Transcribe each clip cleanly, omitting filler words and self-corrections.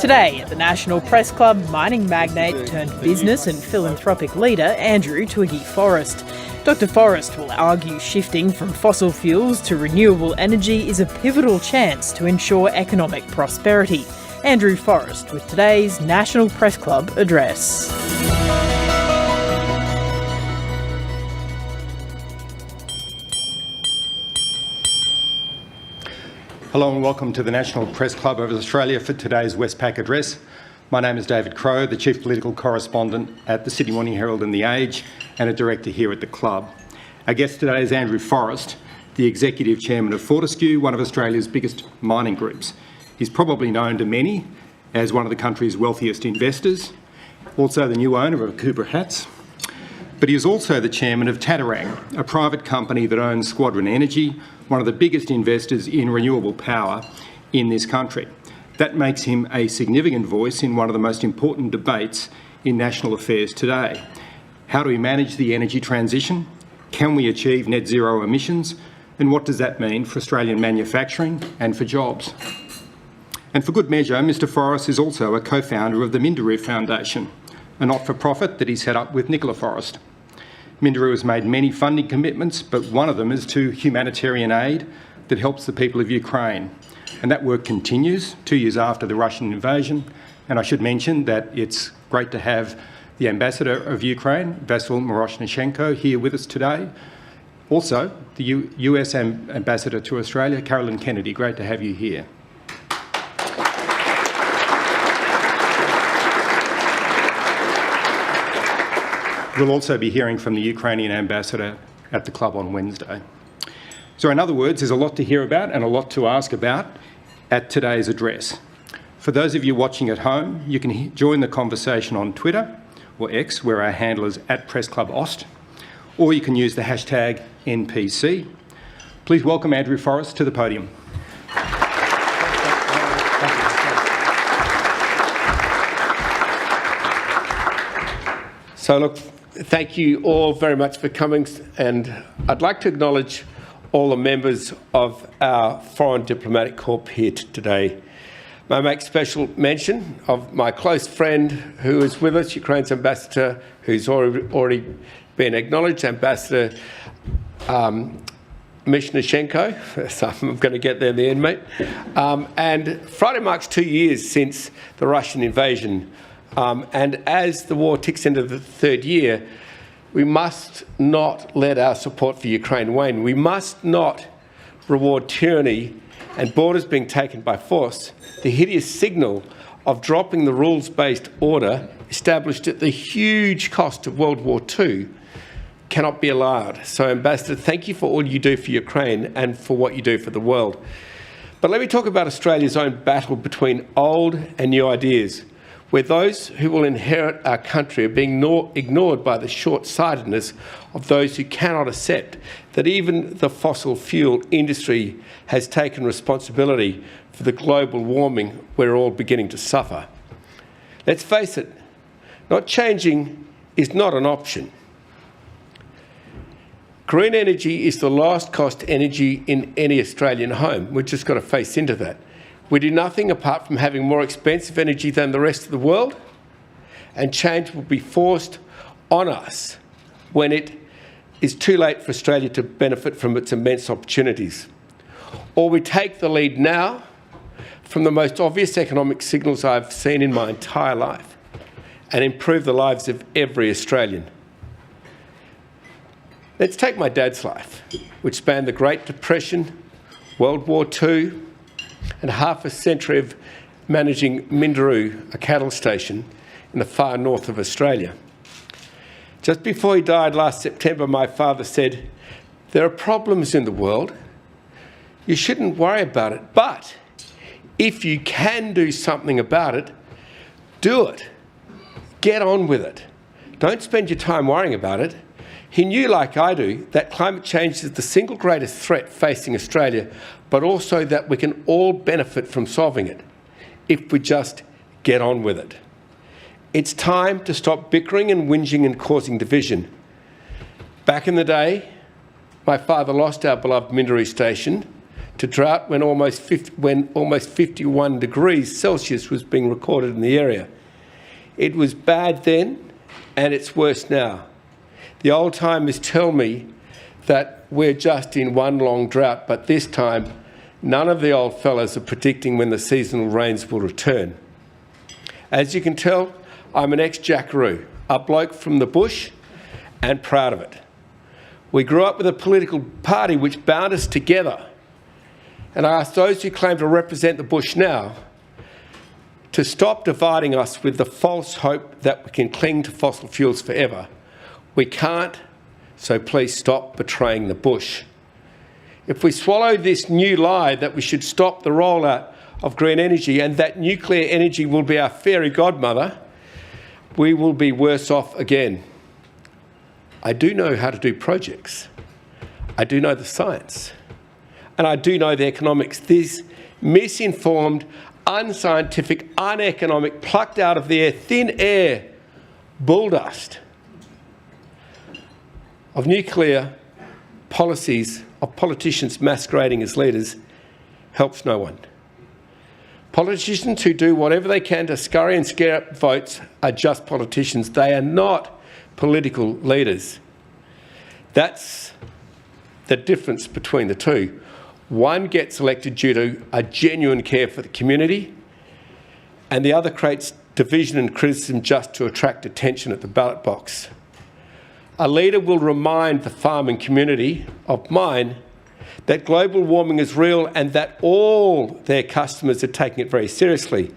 Today at the National Press Club, mining magnate turned business and philanthropic leader Andrew Forrest. Dr Forrest will argue shifting from fossil fuels to renewable energy is a pivotal chance to ensure economic prosperity. Andrew Forrest with today's National Press Club address. Hello and welcome to the National Press Club of Australia for today's Westpac address. My name is David Crowe, the Chief Political Correspondent at the Sydney Morning Herald and The Age, and a Director here at the Club. Our guest today is Andrew Forrest, the Executive Chairman of Fortescue, one of Australia's biggest mining groups. He's probably known to many as one of the country's wealthiest investors, also the new owner of Cooper Hats, but he is also the chairman of Tatarang, a private company that owns Squadron Energy, one of the biggest investors in renewable power in this country. That makes him a significant voice in one of the most important debates in national affairs today. How do we manage the energy transition? Can we achieve net zero emissions? And what does that mean for Australian manufacturing and for jobs? And for good measure, Mr Forrest is also a co-founder of the Minderoo Foundation, a not-for-profit that he set up with Nicola Forrest. Minderoo has made many funding commitments, but one of them is to humanitarian aid that helps the people of Ukraine. And that work continues 2 years after the Russian invasion. And I should mention that it's great to have the Ambassador of Ukraine, Vasyl Miroshnichenko, here with us today. Also, the US Ambassador to Australia, Carolyn Kennedy. Great to have you here. We'll also be hearing from the Ukrainian ambassador at the club on Wednesday. So in other words, there's a lot to hear about and a lot to ask about at today's address. For those of you watching at home, you can join the conversation on Twitter or X, where our handle is @PressClubAust, or you can use the hashtag NPC. Please welcome Andrew Forrest to the podium. So look, thank you all very much for coming, and I'd like to acknowledge all the members of our Foreign Diplomatic Corps here today. May I make special mention of my close friend who is with us, Ukraine's ambassador, who's already been acknowledged, Ambassador Miroshnichenko. So I'm going to get there in the end, mate. And Friday marks 2 years since the Russian invasion. And as the war ticks into the third year, we must not let our support for Ukraine wane. We must not reward tyranny and borders being taken by force. The hideous signal of dropping the rules-based order established at the huge cost of World War II cannot be allowed. So, Ambassador, thank you for all you do for Ukraine and for what you do for the world. But let me talk about Australia's own battle between old and new ideas, where those who will inherit our country are being ignored by the short-sightedness of those who cannot accept that even the fossil fuel industry has taken responsibility for the global warming we're all beginning to suffer. Let's face it, not changing is not an option. Green energy is the lowest cost energy in any Australian home. We've just got to face into that. We do nothing apart from having more expensive energy than the rest of the world, and change will be forced on us when it is too late for Australia to benefit from its immense opportunities. Or we take the lead now from the most obvious economic signals I've seen in my entire life and improve the lives of every Australian. Let's take my dad's life, which spanned the Great Depression, World War II, and half a century of managing Minderoo, a cattle station in the far north of Australia. Just before he died last September, my father said, "There are problems in the world. You shouldn't worry about it. But if you can do something about it, do it. Get on with it. Don't spend your time worrying about it." He knew, like I do, that climate change is the single greatest threat facing Australia, but also that we can all benefit from solving it if we just get on with it. It's time to stop bickering and whinging and causing division. Back in the day, my father lost our beloved Minderoo station to drought when almost 51 degrees Celsius was being recorded in the area. It was bad then, and it's worse now. The old-timers tell me that we're just in one long drought, but this time, none of the old fellas are predicting when the seasonal rains will return. As you can tell, I'm an ex-jackaroo, a bloke from the bush, and proud of it. We grew up with a political party which bound us together. And I ask those who claim to represent the bush now to stop dividing us with the false hope that we can cling to fossil fuels forever. We can't, so please stop betraying the bush. If we swallow this new lie that we should stop the rollout of green energy and that nuclear energy will be our fairy godmother, we will be worse off again. I do know how to do projects. I do know the science. And I do know the economics. This misinformed, unscientific, uneconomic, plucked out of the air, thin air, bulldust of nuclear policies of politicians masquerading as leaders helps no one. Politicians who do whatever they can to scurry and scare up votes are just politicians. They are not political leaders. That's the difference between the two. One gets elected due to a genuine care for the community, and the other creates division and criticism just to attract attention at the ballot box. A leader will remind the farming community of mine that global warming is real and that all their customers are taking it very seriously,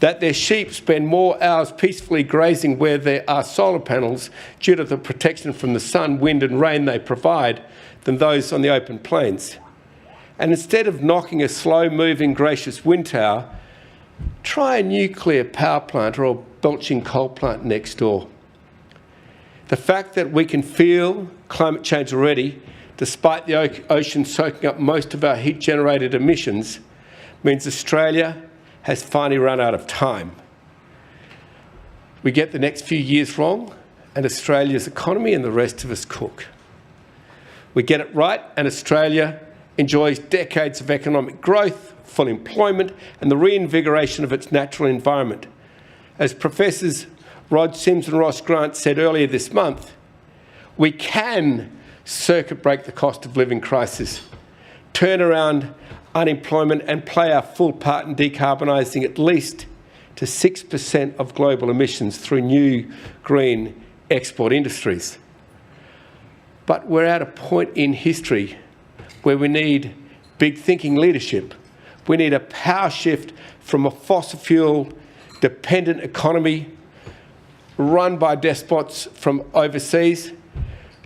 that their sheep spend more hours peacefully grazing where there are solar panels due to the protection from the sun, wind and rain they provide than those on the open plains. And instead of knocking a slow-moving, gracious wind tower, try a nuclear power plant or a belching coal plant next door. The fact that we can feel climate change already, despite the ocean soaking up most of our heat-generated emissions, means Australia has finally run out of time. We get the next few years wrong, and Australia's economy and the rest of us cook. We get it right, and Australia enjoys decades of economic growth, full employment, and the reinvigoration of its natural environment. As Professors Rod Sims and Ross Grant said earlier this month, we can circuit break the cost of living crisis, turn around unemployment and play our full part in decarbonising at least to 6% of global emissions through new green export industries. But we're at a point in history where we need big thinking leadership. We need a power shift from a fossil fuel dependent economy run by despots from overseas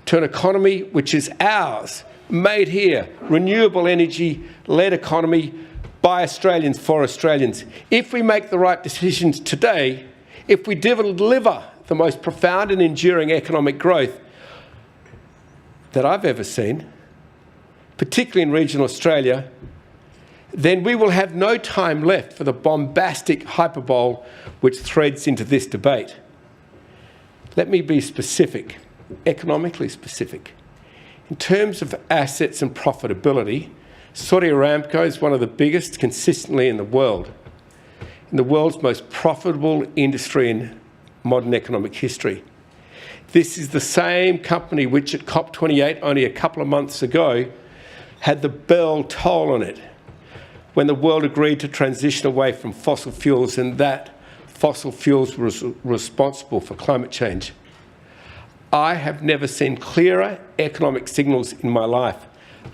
to an economy which is ours, made here, renewable energy-led economy by Australians for Australians. If we make the right decisions today, if we deliver the most profound and enduring economic growth that I've ever seen, particularly in regional Australia, then we will have no time left for the bombastic hyperbole which threads into this debate. Let me be specific, economically specific. In terms of assets and profitability, Saudi Aramco is one of the biggest consistently in the world's most profitable industry in modern economic history. This is the same company which at COP28 only a couple of months ago had the bell toll on it when the world agreed to transition away from fossil fuels, and that fossil fuels were responsible for climate change. I have never seen clearer economic signals in my life.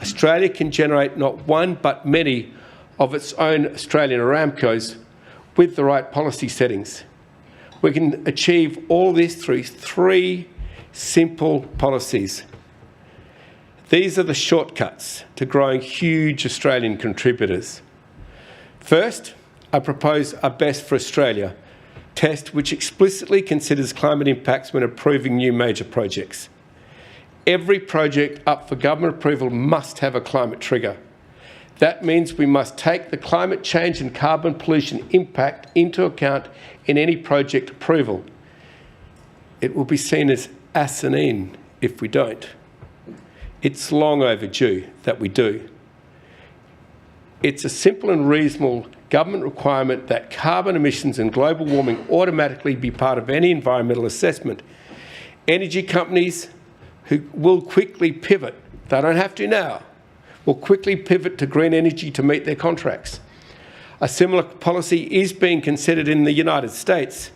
Australia can generate not one but many of its own Australian Aramcos with the right policy settings. We can achieve all this through three simple policies. These are the shortcuts to growing huge Australian contributors. First, I propose a Best for Australia test which explicitly considers climate impacts when approving new major projects. Every project up for government approval must have a climate trigger. That means we must take the climate change and carbon pollution impact into account in any project approval. It will be seen as asinine if we don't. It's long overdue that we do. It's a simple and reasonable government requirement that carbon emissions and global warming automatically be part of any environmental assessment. Energy companies who will quickly pivot, they don't have to now, will quickly pivot to green energy to meet their contracts. A similar policy is being considered in the United States,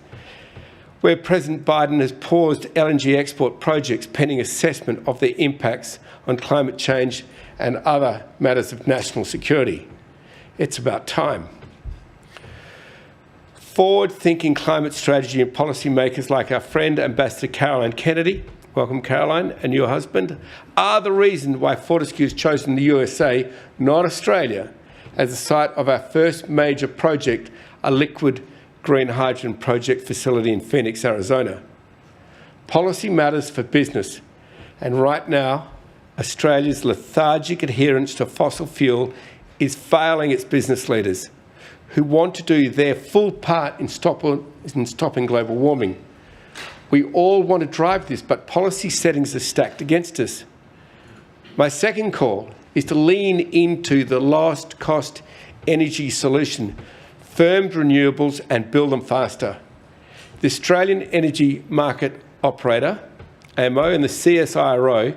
where President Biden has paused LNG export projects pending assessment of their impacts on climate change and other matters of national security. It's about time. Forward-thinking climate strategy and policymakers like our friend Ambassador Caroline Kennedy, welcome Caroline, and your husband, are the reason why Fortescue has chosen the USA, not Australia, as the site of our first major project, a liquid green hydrogen project facility in Phoenix, Arizona. Policy matters for business, and right now, Australia's lethargic adherence to fossil fuel is failing its business leaders who want to do their full part in stopping global warming. We all want to drive this, but policy settings are stacked against us. My second call is to lean into the lowest cost energy solution, firmed renewables, and build them faster. The Australian Energy Market Operator, AMO, and the CSIRO,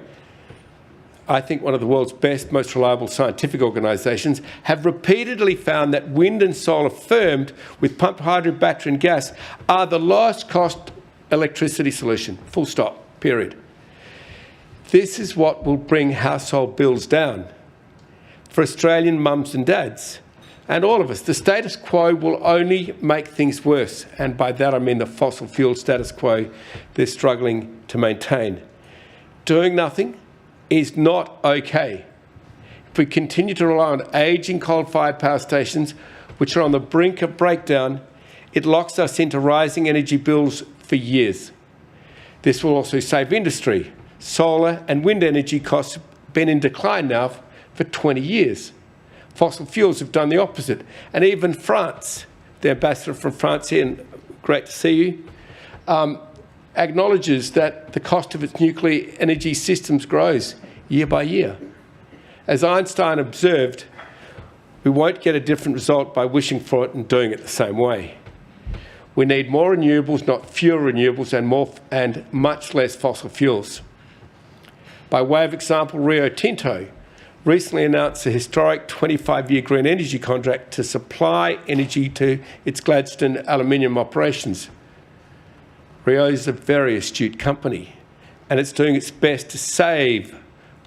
I think one of the world's best, most reliable scientific organisations, have repeatedly found that wind and solar firmed with pumped hydro, battery and gas are the lowest cost electricity solution, full stop, period. This is what will bring household bills down for Australian mums and dads and all of us. The status quo will only make things worse, and by that I mean the fossil fuel status quo they're struggling to maintain. Doing nothing is not okay. If we continue to rely on ageing coal-fired power stations, which are on the brink of breakdown, it locks us into rising energy bills for years. This will also save industry. Solar and wind energy costs have been in decline now for 20 years. Fossil fuels have done the opposite. And even France, the ambassador from France here, and great to see you, acknowledges that the cost of its nuclear energy systems grows year by year. As Einstein observed, we won't get a different result by wishing for it and doing it the same way. We need more renewables, not fewer renewables, and much less fossil fuels. By way of example, Rio Tinto recently announced a historic 25-year green energy contract to supply energy to its Gladstone aluminium operations. Rio is a very astute company, and it's doing its best to save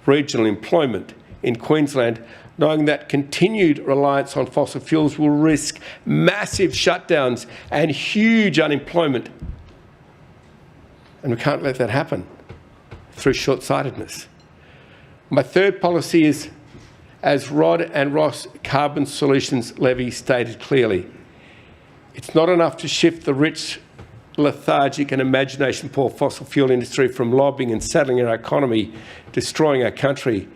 regional employment in Queensland, knowing that continued reliance on fossil fuels will risk massive shutdowns and huge unemployment. And we can't let that happen through short-sightedness. My third policy is, as Rod and Ross Carbon Solutions Levy stated clearly, it's not enough to shift the rich, lethargic and imagination-poor fossil fuel industry from lobbying and saddling our economy, destroying our country.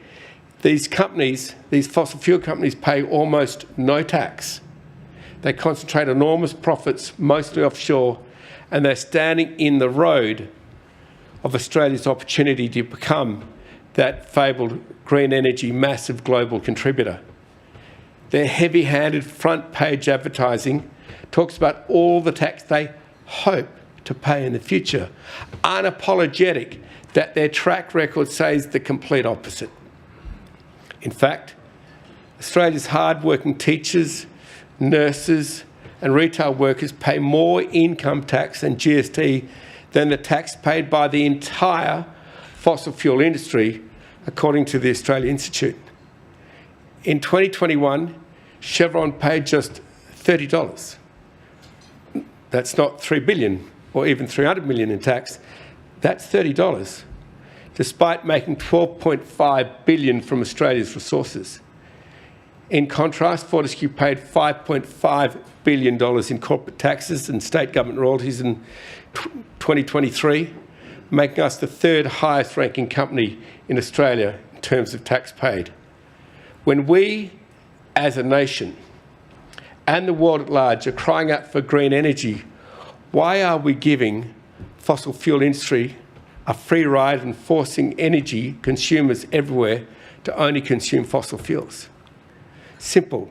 These companies, these fossil fuel companies, pay almost no tax. They concentrate enormous profits, mostly offshore, and they're standing in the road of Australia's opportunity to become that fabled green energy massive global contributor. Their heavy-handed front-page advertising talks about all the tax they hope to pay in the future, unapologetic that their track record says the complete opposite. In fact, Australia's hard-working teachers, nurses and retail workers pay more income tax and GST than the tax paid by the entire fossil fuel industry, according to the Australia Institute. In 2021, Chevron paid just $30. That's not $3 billion or even $300 million in tax. That's $30, despite making $12.5 billion from Australia's resources. In contrast, Fortescue paid $5.5 billion in corporate taxes and state government royalties in 2023, making us the third highest ranking company in Australia in terms of tax paid. When we, as a nation, and the world at large are crying out for green energy, why are we giving fossil fuel industry a free ride and forcing energy consumers everywhere to only consume fossil fuels? Simple.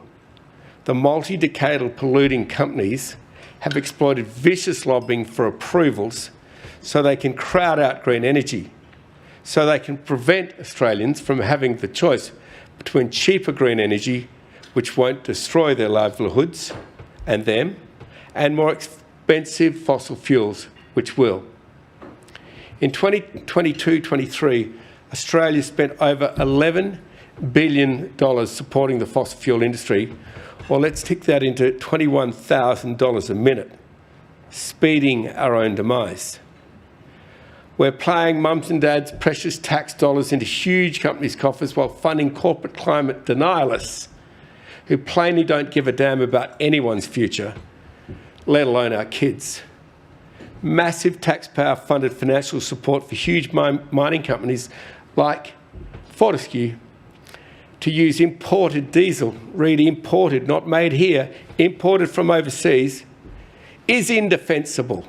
The multi-decadal polluting companies have exploited vicious lobbying for approvals so they can crowd out green energy, so they can prevent Australians from having the choice between cheaper green energy, which won't destroy their livelihoods and them, and more expensive fossil fuels, which will. In 2022-23, Australia spent over $11 billion supporting the fossil fuel industry. Well, let's tick that into $21,000 a minute, speeding our own demise. We're playing mums and dads' precious tax dollars into huge companies' coffers while funding corporate climate denialists who plainly don't give a damn about anyone's future, let alone our kids. Massive taxpayer-funded financial support for huge mining companies like Forrest to use imported diesel, read imported, not made here, imported from overseas, is indefensible.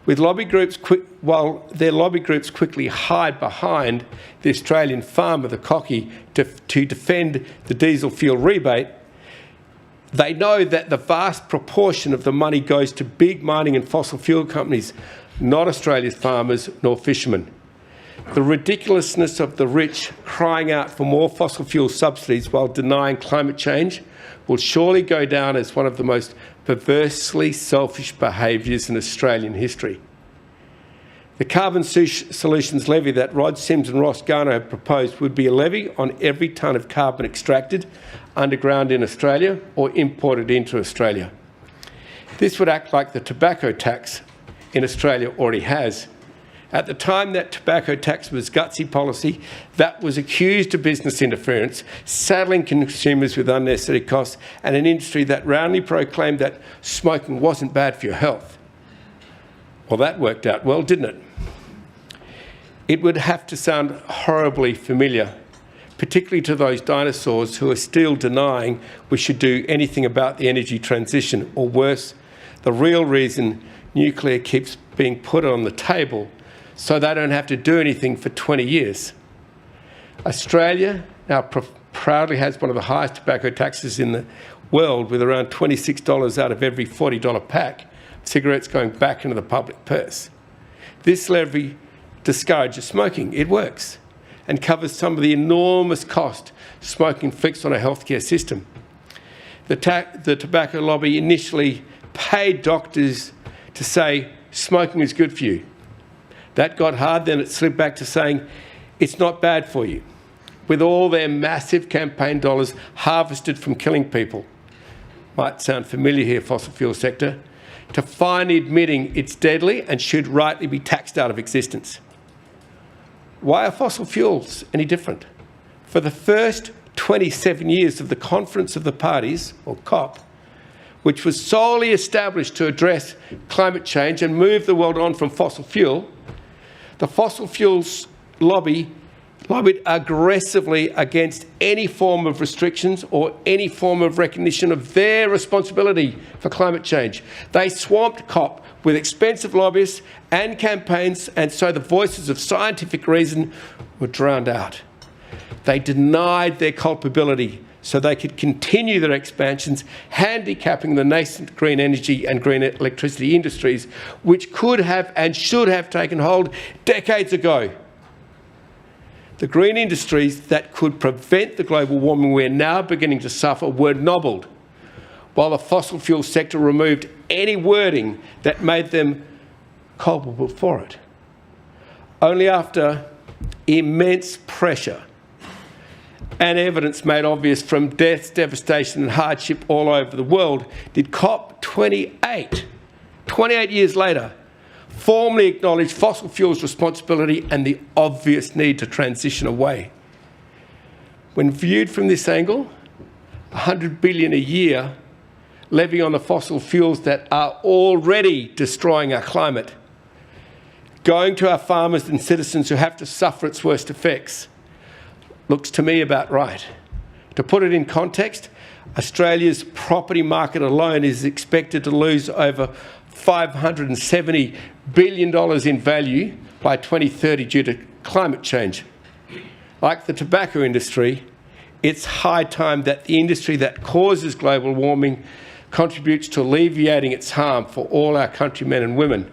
While their lobby groups quickly hide behind the Australian farmer, the cocky, to defend the diesel fuel rebate, they know that the vast proportion of the money goes to big mining and fossil fuel companies, not Australia's farmers nor fishermen. The ridiculousness of the rich crying out for more fossil fuel subsidies while denying climate change will surely go down as one of the most perversely selfish behaviours in Australian history. The carbon solutions levy that Rod Sims and Ross Garner have proposed would be a levy on every tonne of carbon extracted underground in Australia or imported into Australia. This would act like the tobacco tax in Australia already has. At the time that tobacco tax was gutsy policy, that was accused of business interference, saddling consumers with unnecessary costs, and an industry that roundly proclaimed that smoking wasn't bad for your health. Well, that worked out well, didn't it? It would have to sound horribly familiar, particularly to those dinosaurs who are still denying we should do anything about the energy transition, or worse, the real reason nuclear keeps being put on the table so they don't have to do anything for 20 years. Australia now proudly has one of the highest tobacco taxes in the world, with around $26 out of every $40 pack of cigarettes going back into the public purse. This levy discourages smoking. It works and covers some of the enormous cost smoking inflicts on our healthcare system. The tobacco lobby initially paid doctors to say smoking is good for you. That got hard, then it slipped back to saying it's not bad for you, with all their massive campaign dollars harvested from killing people. Might sound familiar here, fossil fuel sector, to finally admitting it's deadly and should rightly be taxed out of existence. Why are fossil fuels any different? For the first 27 years of the Conference of the Parties, or COP, which was solely established to address climate change and move the world on from fossil fuel, the fossil fuels lobbied aggressively against any form of restrictions or any form of recognition of their responsibility for climate change. They swamped COP with expensive lobbyists and campaigns, and so the voices of scientific reason were drowned out. They denied their culpability so they could continue their expansions, handicapping the nascent green energy and green electricity industries, which could have and should have taken hold decades ago. The green industries that could prevent the global warming we're now beginning to suffer were nobbled, while the fossil fuel sector removed any wording that made them culpable for it. Only after immense pressure and evidence made obvious from deaths, devastation and hardship all over the world did COP28, 28 years later, formally acknowledge fossil fuels' responsibility and the obvious need to transition away. When viewed from this angle, $100 billion a year levy on the fossil fuels that are already destroying our climate, going to our farmers and citizens who have to suffer its worst effects, looks to me about right. To put it in context, Australia's property market alone is expected to lose over $570 billion in value by 2030 due to climate change. Like the tobacco industry, It's high time that the industry that causes global warming contributes to alleviating its harm for all our countrymen and women.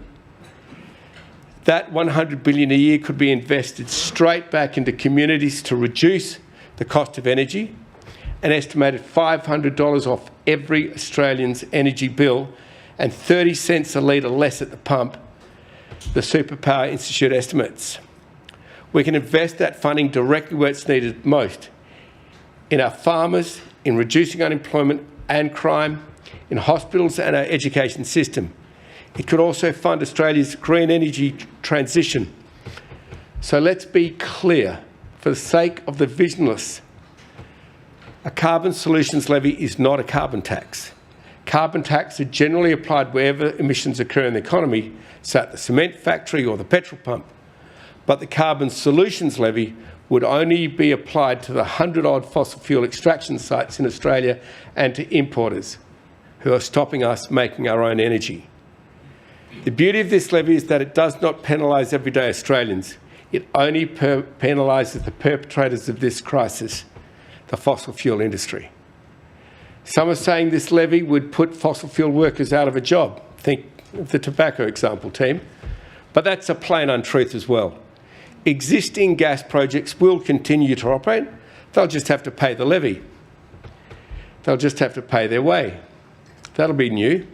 That $100 billion a year could be invested straight back into communities to reduce the cost of energy, an estimated $500 off every Australian's energy bill and 30 cents a litre less at the pump, the Superpower Institute estimates. We can invest that funding directly where it's needed most, in our farmers, in reducing unemployment and crime, in hospitals and our education system. It could also fund Australia's green energy transition. So let's be clear, for the sake of the visionless, a carbon solutions levy is not a carbon tax. Carbon tax are generally applied wherever emissions occur in the economy, so at the cement factory or the petrol pump. But the carbon solutions levy would only be applied to the 100-odd fossil fuel extraction sites in Australia and to importers who are stopping us making our own energy. The beauty of this levy is that it does not penalise everyday Australians. It only penalises the perpetrators of this crisis, the fossil fuel industry. Some are saying this levy would put fossil fuel workers out of a job. Think of the tobacco example, team. But that's a plain untruth as well. Existing gas projects will continue to operate. They'll just have to pay the levy. They'll just have to pay their way. That'll be new.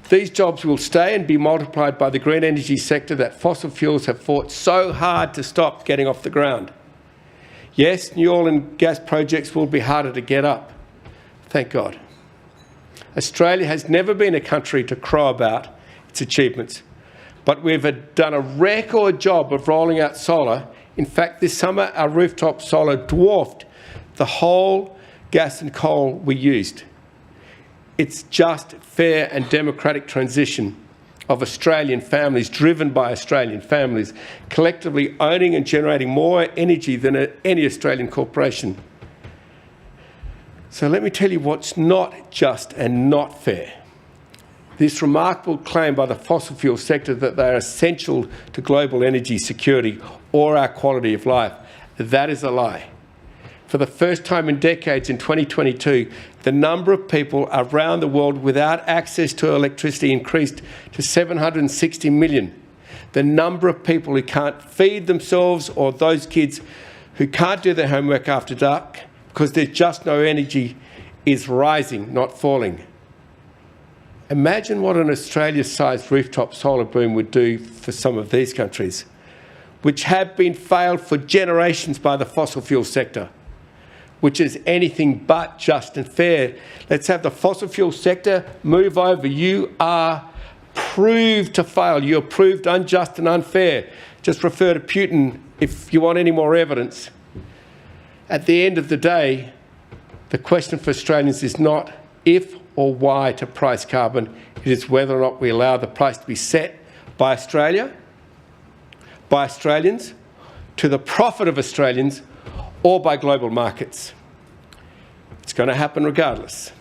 These jobs will stay and be multiplied by the green energy sector that fossil fuels have fought so hard to stop getting off the ground. Yes, new oil and gas projects will be harder to get up. Thank God. Australia has never been a country to crow about its achievements, but we've done a record job of rolling out solar. In fact, this summer, our rooftop solar dwarfed the whole gas and coal we used. It's just fair and democratic transition of Australian families, driven by Australian families, collectively owning and generating more energy than any Australian corporation. So let me tell you what's not just and not fair. This remarkable claim by the fossil fuel sector that they are essential to global energy security or our quality of life, that is a lie. For the first time in decades, in 2022, the number of people around the world without access to electricity increased to 760 million. The number of people who can't feed themselves, or those kids who can't do their homework after dark because there's just no energy, is rising, not falling. Imagine what an Australia-sized rooftop solar boom would do for some of these countries, which have been failed for generations by the fossil fuel sector, which is anything but just and fair. Let's have the fossil fuel sector move over. You are proved to fail. You're proved unjust and unfair. Just refer to Putin if you want any more evidence. At the end of the day, the question for Australians is not if or why to price carbon. It is whether or not we allow the price to be set by Australia, by Australians, to the profit of Australians, or by global markets. It's going to happen regardless.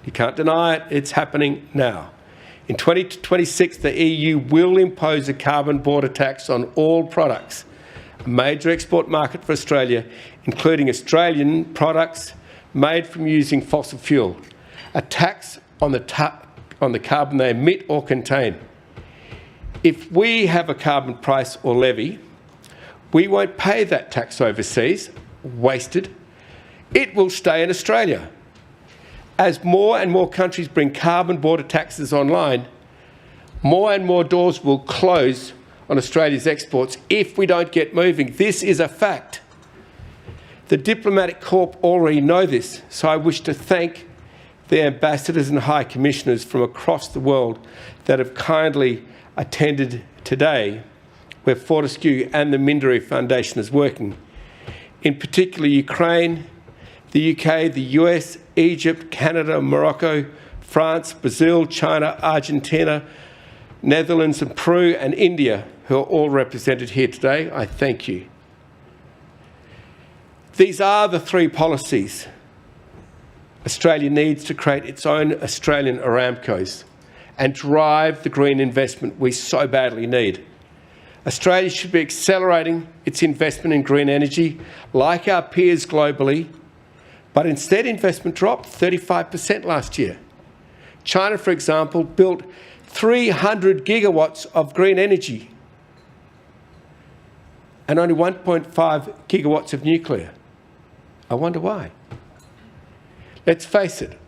You can't deny it, it's happening now. In 2026, the EU will impose a carbon border tax on all products, a major export market for Australia, including Australian products made from using fossil fuel, a tax on the carbon they emit or contain. If we have a carbon price or levy, we won't pay that tax overseas, wasted. It will stay in Australia. As more and more countries bring carbon border taxes online, more and more doors will close on Australia's exports if we don't get moving. This is a fact. The diplomatic corps already know this, so I wish to thank the ambassadors and high commissioners from across the world that have kindly attended today, where Fortescue and the Minderoo Foundation is working. In particular, Ukraine, the UK, the US, Egypt, Canada, Morocco, France, Brazil, China, Argentina, Netherlands and Peru and India, who are all represented here today. I thank you. These are the three policies Australia needs to create its own Australian Aramcos and drive the green investment we so badly need. Australia should be accelerating its investment in green energy like our peers globally, but instead investment dropped 35% last year. China, for example, built 300 gigawatts of green energy and only 1.5 gigawatts of nuclear. I wonder why. Let's face it,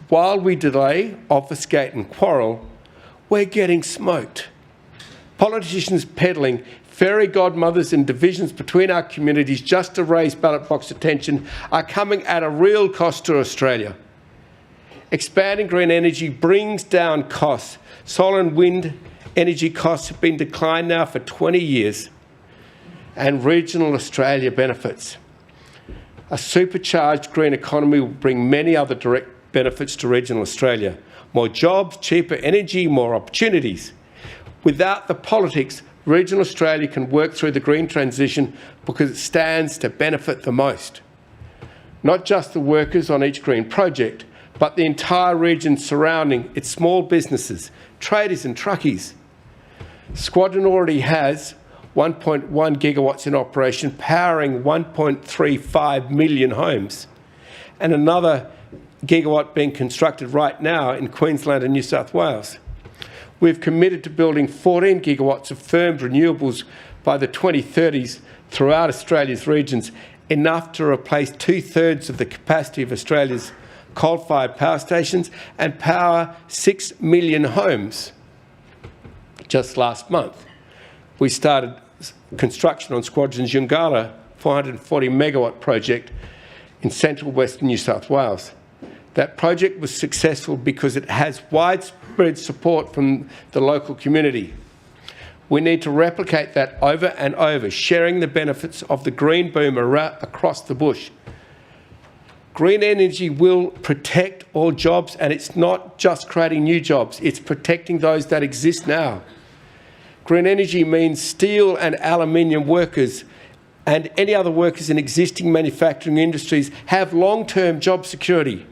while we delay, obfuscate and quarrel, we're getting smoked. Politicians peddling fairy godmothers and divisions between our communities just to raise ballot box attention are coming at a real cost to Australia. Expanding green energy brings down costs. Solar and wind energy costs have been declined now for 20 years, and regional Australia benefits. A supercharged green economy will bring many other direct benefits to regional Australia. More jobs, cheaper energy, more opportunities. Without the politics, regional Australia can work through the green transition because it stands to benefit the most. Not just the workers on each green project, but the entire region surrounding its small businesses, traders and truckies. Squadron already has 1.1 gigawatts in operation, powering 1.35 million homes, and another gigawatt being constructed right now in Queensland and New South Wales. We've committed to building 14 gigawatts of firmed renewables by the 2030s throughout Australia's regions, enough to replace 2/3 of the capacity of Australia's coal-fired power stations and power 6 million homes. Just last month, we started construction on Squadron's Yungala 440 megawatt project in central western New South Wales. That project was successful because it has widespread support from the local community. We need to replicate that over and over, sharing the benefits of the green boom across the bush. Green energy will protect all jobs, and it's not just creating new jobs, it's protecting those that exist now. Green energy means steel and aluminium workers and any other workers in existing manufacturing industries have long-term job security.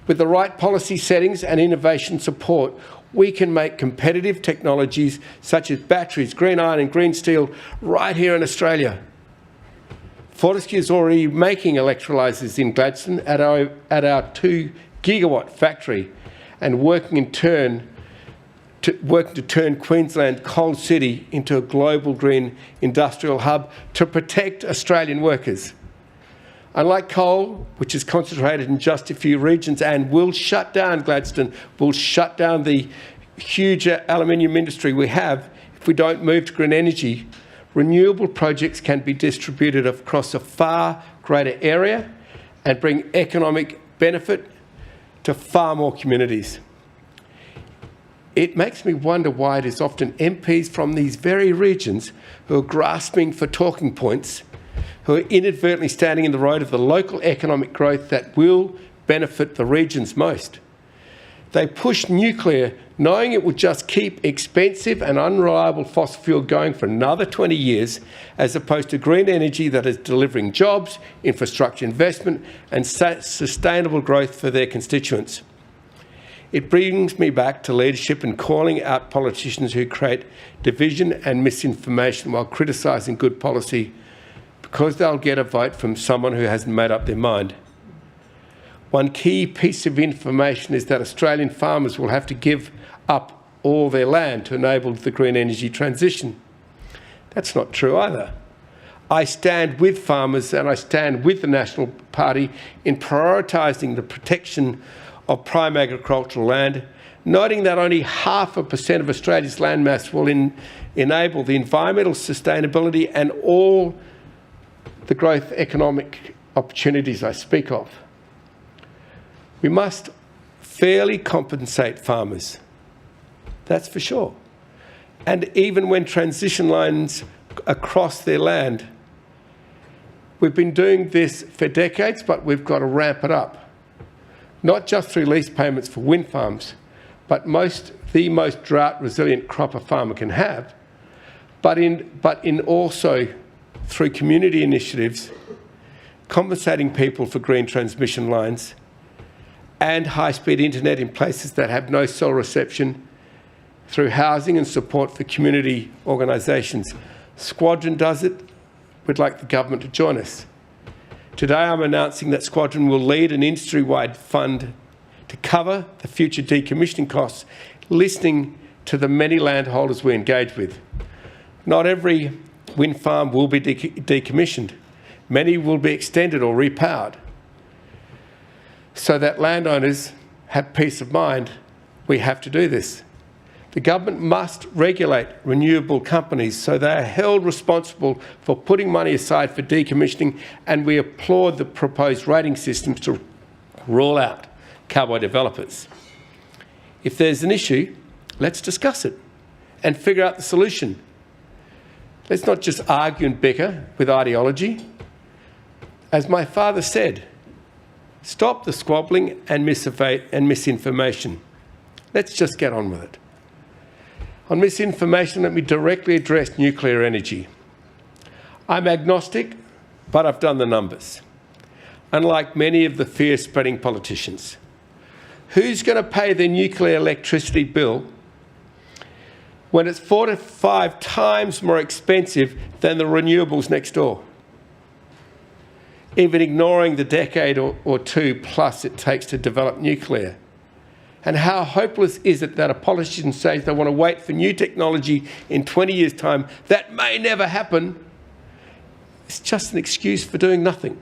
With the right policy settings and innovation support, we can make competitive technologies such as batteries, green iron and green steel right here in Australia. Forrest is already making electrolyzers in Gladstone at our 2 gigawatt factory and working to turn Queensland Coal City into a global green industrial hub to protect Australian workers. Unlike coal, which is concentrated in just a few regions and will shut down Gladstone, will shut down the huge aluminium industry we have if we don't move to green energy, renewable projects can be distributed across a far greater area and bring economic benefit to far more communities. It makes me wonder why it is often MPs from these very regions who are grasping for talking points, who are inadvertently standing in the road of the local economic growth that will benefit the regions most. They push nuclear knowing it will just keep expensive and unreliable fossil fuel going for another 20 years, as opposed to green energy that is delivering jobs, infrastructure investment and sustainable growth for their constituents. It brings me back to leadership and calling out politicians who create division and misinformation while criticising good policy, because they'll get a vote from someone who hasn't made up their mind. One key piece of information is that Australian farmers will have to give up all their land to enable the green energy transition. That's not true either. I stand with farmers and I stand with the National Party in prioritising the protection of prime agricultural land, noting that only 0.5% of Australia's landmass will enable the environmental sustainability and all the growth economic opportunities I speak of. We must fairly compensate farmers, that's for sure. And even when transition lines across their land, we've been doing this for decades, but we've got to ramp it up. Not just through lease payments for wind farms, but the most drought resilient crop a farmer can have, but in also through community initiatives, compensating people for green transmission lines and high-speed internet in places that have no cell reception, through housing and support for community organisations. Squadron does it. We'd like the government to join us. Today I'm announcing that Squadron will lead an industry-wide fund to cover the future decommissioning costs, listening to the many landholders we engage with. Not every wind farm will be decommissioned. Many will be extended or repowered. So that landowners have peace of mind, we have to do this. The government must regulate renewable companies so they are held responsible for putting money aside for decommissioning, and we applaud the proposed rating systems to rule out cowboy developers. If there's an issue, let's discuss it and figure out the solution. Let's not just argue and bicker with ideology. As my father said, stop the squabbling and misinformation. Let's just get on with it. On misinformation, let me directly address nuclear energy. I'm agnostic, but I've done the numbers. Unlike many of the fear-spreading politicians, who's going to pay their nuclear electricity bill when it's 4 to 5 times more expensive than the renewables next door? Even ignoring the decade or two plus it takes to develop nuclear. And how hopeless is it that a politician says they want to wait for new technology in 20 years' time that may never happen? It's just an excuse for doing nothing.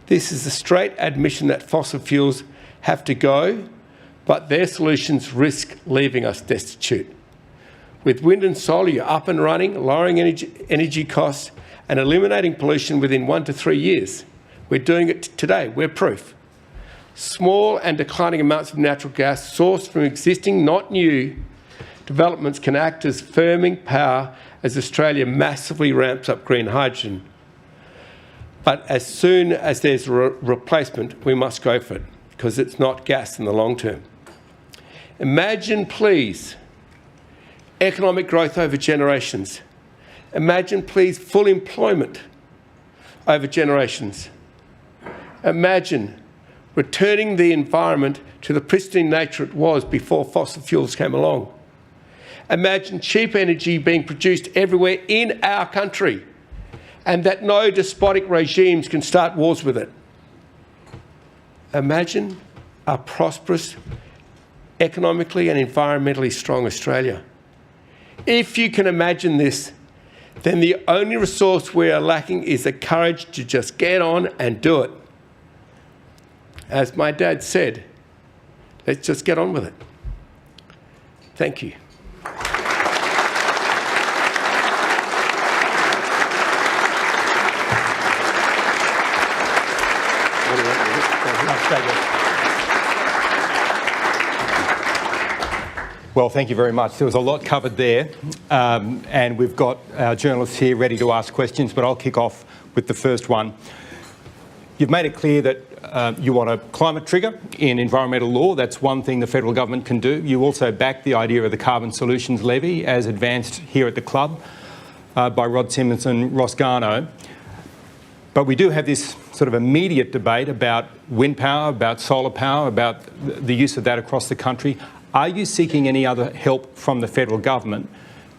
This is a straight admission that fossil fuels have to go, but their solutions risk leaving us destitute. With wind and solar, you're up and running, lowering energy costs and eliminating pollution within 1 to 3 years. We're doing it today. We're proof. Small and declining amounts of natural gas sourced from existing, not new, developments can act as firming power as Australia massively ramps up green hydrogen. But as soon as there's a replacement, we must go for it, because it's not gas in the long term. Imagine, please, economic growth over generations. Imagine, please, full employment over generations. Imagine returning the environment to the pristine nature it was before fossil fuels came along. Imagine cheap energy being produced everywhere in our country, and that no despotic regimes can start wars with it. Imagine a prosperous, economically and environmentally strong Australia. If you can imagine this, then the only resource we are lacking is the courage to just get on and do it. As my dad said, let's just get on with it. Thank you. Well, thank you very much. There was a lot covered there, and we've got our journalists here ready to ask questions, but I'll kick off with the first one. You've made it clear that you want a climate trigger in environmental law. That's one thing the federal government can do. You also back the idea of the carbon solutions levy as advanced here at the club by Rod Simmons and Ross Garnaut. But we do have this sort of immediate debate about wind power, about solar power, about the use of that across the country. Are you seeking any other help from the federal government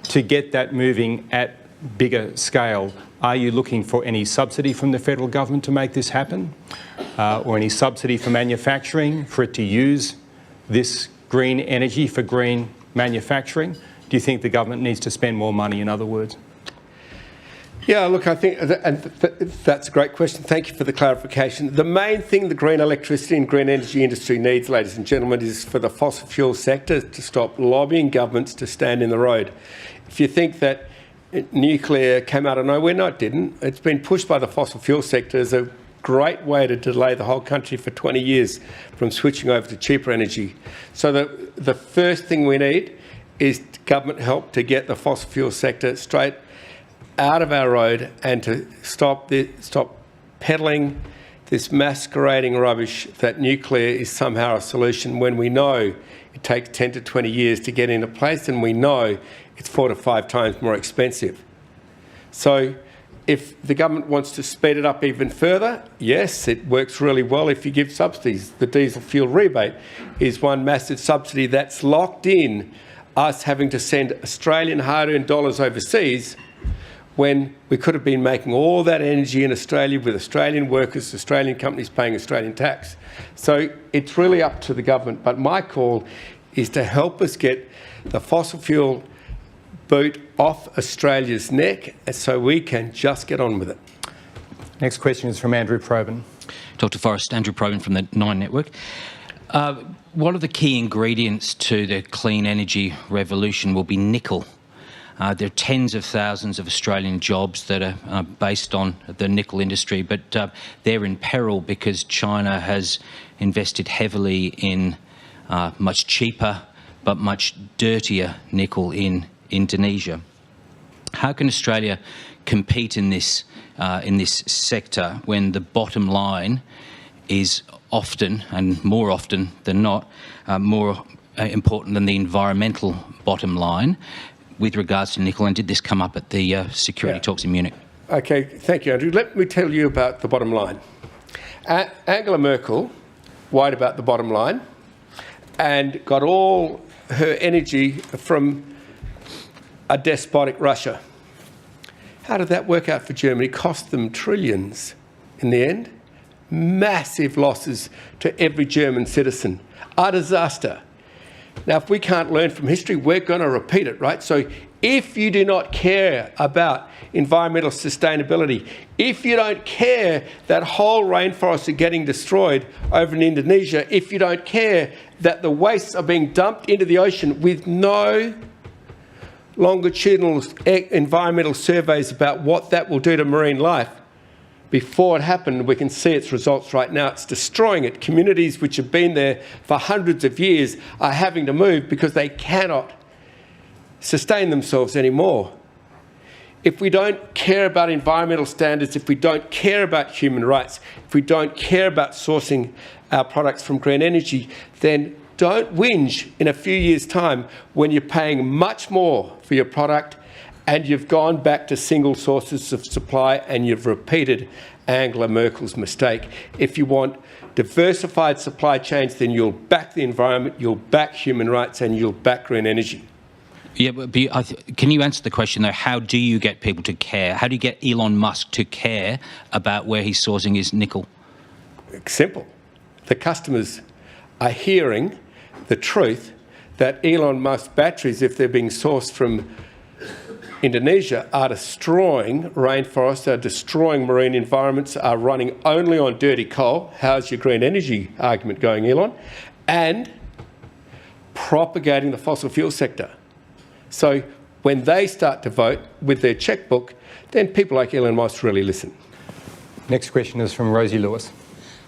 to get that moving at bigger scale? Are you looking for any subsidy from the federal government to make this happen? Or any subsidy for manufacturing, for it to use this green energy for green manufacturing? Do you think the government needs to spend more money, in other words? Yeah, look, I think that's a great question. Thank you for the clarification. The main thing the green electricity and green energy industry needs, ladies and gentlemen, is for the fossil fuel sector to stop lobbying governments to stand in the road. If you think that nuclear came out of nowhere, no, it didn't. It's been pushed by the fossil fuel sector as a great way to delay the whole country for 20 years from switching over to cheaper energy. So the first thing we need is government help to get the fossil fuel sector straight out of our road and to stop peddling this masquerading rubbish that nuclear is somehow a solution when we know it takes 10 to 20 years to get into place, and we know it's 4 to 5 times more expensive. So if the government wants to speed it up even further, yes, it works really well if you give subsidies. The diesel fuel rebate is one massive subsidy that's locked in us having to send Australian hard-earned dollars overseas when we could have been making all that energy in Australia with Australian workers, Australian companies paying Australian tax. So it's really up to the government. But my call is to help us get the fossil fuel boot off Australia's neck so we can just get on with it. Next question is from Andrew Probyn. Dr. Forrest, Andrew Probyn from the Nine Network. One of the key ingredients to the clean energy revolution will be nickel. There are tens of thousands of Australian jobs that are based on the nickel industry, but they're in peril because China has invested heavily in much cheaper but much dirtier nickel in Indonesia. How can Australia compete in this sector when the bottom line is often, and more often than not, more important than the environmental bottom line with regards to nickel? And did this come up at the security talks in Munich? Okay, thank you, Andrew. Let me tell you about the bottom line. Angela Merkel worried about the bottom line and got all her energy from a despotic Russia. How did that work out for Germany? It cost them trillions in the end. Massive losses to every German citizen. A disaster. Now, if we can't learn from history, we're going to repeat it, right? So if you do not care about environmental sustainability, if you don't care that whole rainforests are getting destroyed over in Indonesia, if you don't care that the wastes are being dumped into the ocean with no longitudinal environmental surveys about what that will do to marine life, before it happened, we can see its results right now. It's destroying it. Communities which have been there for hundreds of years are having to move because they cannot sustain themselves anymore. If we don't care about environmental standards, if we don't care about human rights, if we don't care about sourcing our products from green energy, then don't whinge in a few years' time when you're paying much more for your product and you've gone back to single sources of supply and you've repeated Angela Merkel's mistake. If you want diversified supply chains, then you'll back the environment, you'll back human rights, and you'll back green energy. Yeah, but can you answer the question, though? How do you get people to care? How do you get Elon Musk to care about where he's sourcing his nickel? Simple. The customers are hearing the truth that Elon Musk batteries, if they're being sourced from Indonesia, are destroying rainforests, are destroying marine environments, are running only on dirty coal. How's your green energy argument going, Elon? And propagating the fossil fuel sector. So when they start to vote with their checkbook, then people like Elon Musk really listen. Next question is from Rosie Lewis.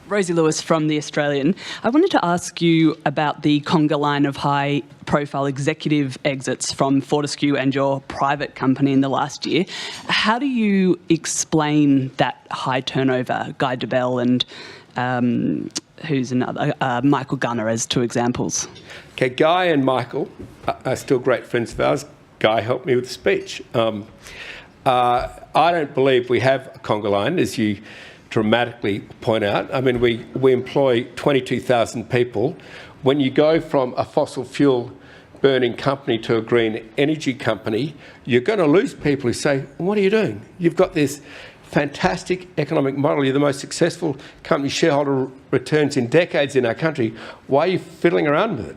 Rosie Lewis from The Australian. I wanted to ask you about the conga line of high-profile executive exits from Fortescue and your private company in the last year. How do you explain that high turnover? Guy Debelle and who's another? Michael Gunner as two examples. Okay, Guy and Michael are still great friends of ours. Guy helped me with the speech. I don't believe we have a conga line, as you dramatically point out. I mean, we employ 22,000 people. When you go from a fossil fuel burning company to a green energy company, you're going to lose people who say, what are you doing? You've got this fantastic economic model. You're the most successful company, shareholder returns in decades in our country. Why are you fiddling around with it?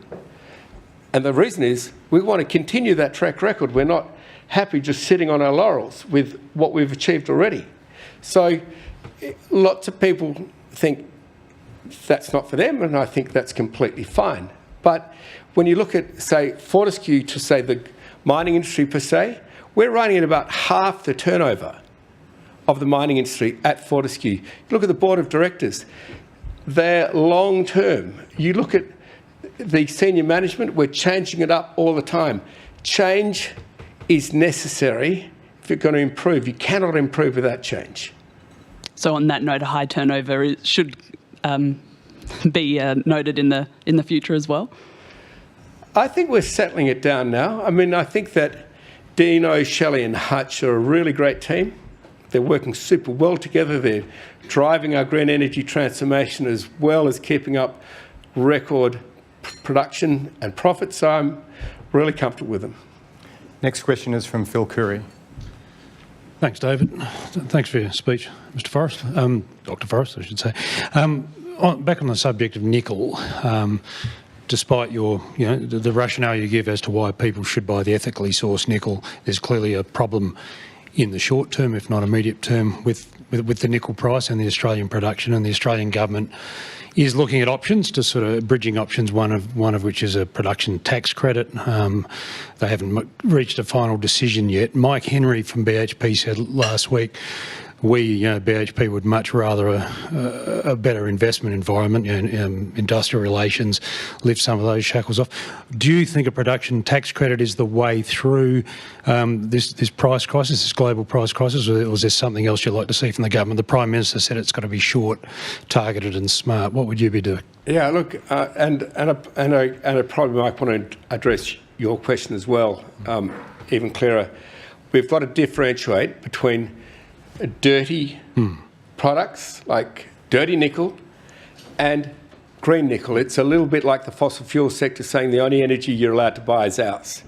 And the reason is we want to continue that track record. We're not happy just sitting on our laurels with what we've achieved already. So lots of people think that's not for them, and I think that's completely fine. But when you look at, say, Fortescue to, say, the mining industry per se, we're running at about half the turnover of the mining industry at Fortescue. You look at the board of directors, they're long-term. You look at the senior management, we're changing it up all the time. Change is necessary if you're going to improve. You cannot improve without change. So on that note, a high turnover should be noted in the future as well? I think we're settling it down now. I mean, I think that Dino, Shelley and Hutch are a really great team. They're working super well together. They're driving our green energy transformation as well as keeping up record production and profits. So I'm really comfortable with them. Next question is from Phil Curry. Thanks, David. Thanks for your speech, Mr. Forrest. Dr. Forrest, I should say. Back on the subject of nickel, despite your, the rationale you give as to why people should buy the ethically sourced nickel, there's clearly a problem in the short term, if not immediate term, with the nickel price and the Australian production, and the Australian government is looking at options, to sort of bridging options, one of which is a production tax credit. They haven't reached a final decision yet. Mike Henry from BHP said last week, BHP would much rather a better investment environment and industrial relations, lift some of those shackles off. Do you think a production tax credit is the way through this price crisis, this global price crisis, or is there something else you'd like to see from the government? The Prime Minister said it's got to be short, targeted and smart. What would you be doing? Yeah, look, and I probably might want to address your question as well, even clearer. We've got to differentiate between dirty products like dirty nickel and green nickel. It's a little bit like the fossil fuel sector saying the only energy you're allowed to buy is ours.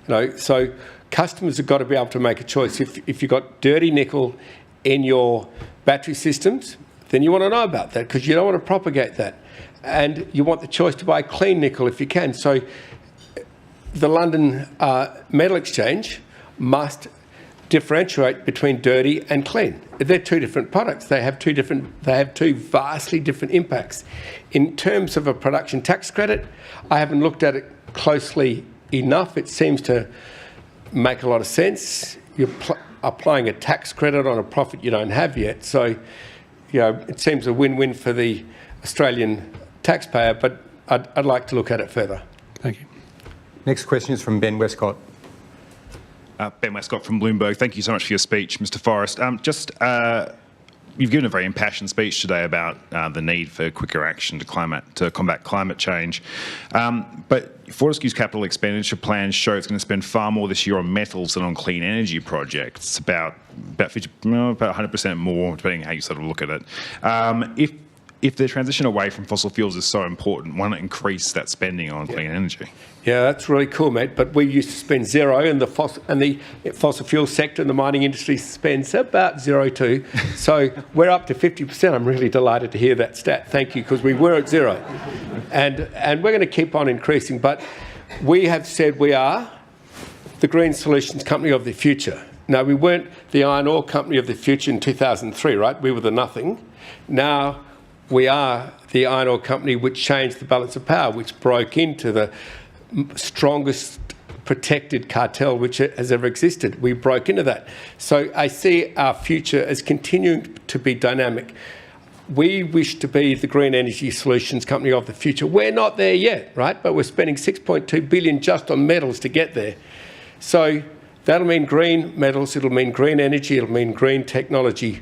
So customers have got to be able to make a choice. If you've got dirty nickel in your battery systems, then you want to know about that, because you don't want to propagate that. And you want the choice to buy clean nickel if you can. So the London Metal Exchange must differentiate between dirty and clean. They're two different products. They have two vastly different impacts. In terms of a production tax credit, I haven't looked at it closely enough. It seems to make a lot of sense. You're applying a tax credit on a profit you don't have yet. So, it seems a win-win for the Australian taxpayer, but I'd like to look at it further. Thank you. Next question is from Ben Westcott. Ben Westcott from Bloomberg. Thank you so much for your speech, Mr. Forrest. You've given a very impassioned speech today about the need for quicker action to combat climate change. But Fortescue's capital expenditure plans show it's going to spend far more this year on metals than on clean energy projects, about 100% more, depending on how you sort of look at it. If the transition away from fossil fuels is so important, why not increase that spending on clean energy? Yeah, that's really cool, mate. But we used to spend zero, and the fossil fuel sector and the mining industry spends about zero too. So we're up to 50%. I'm really delighted to hear that stat. Thank you, because we were at zero, and we're going to keep on increasing. But we have said we are the green solutions company of the future. Now, we weren't the iron ore company of the future in 2003, right? We were the nothing. Now we are the iron ore company which changed the balance of power, which broke into the strongest protected cartel which has ever existed. We broke into that. So I see our future as continuing to be dynamic. We wish to be the green energy solutions company of the future. We're not there yet, right? But we're spending $6.2 billion just on metals to get there. So that'll mean green metals, it'll mean green energy, it'll mean green technology.